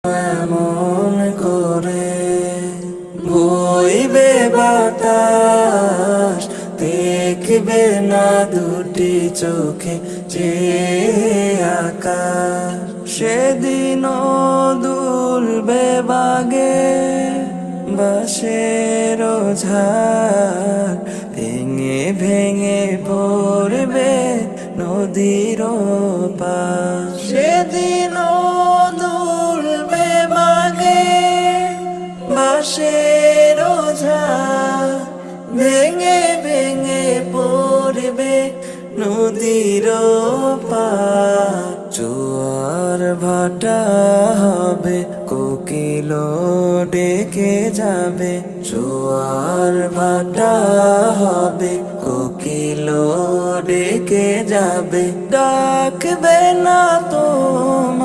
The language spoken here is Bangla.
এমন করে বইবে বাতাস, দেখবে না দুটি চোখে যে আকাশ। সেদিন দুলবে বাগে বাঁশের ঝাড়, ভেঙে ভেঙে পড়বে নদীর পার। সেদিন দুলবে বাগে বাঁশের ঝাড়, ভেঙে ভেঙে পড়বে নদীর পার। জোয়ার ভাটা হবে, কোকিল ডেকে যাবে। জোয়ার ভাটা হবে, কোকিল ডেকে যাবে। ডাকবে না তুমি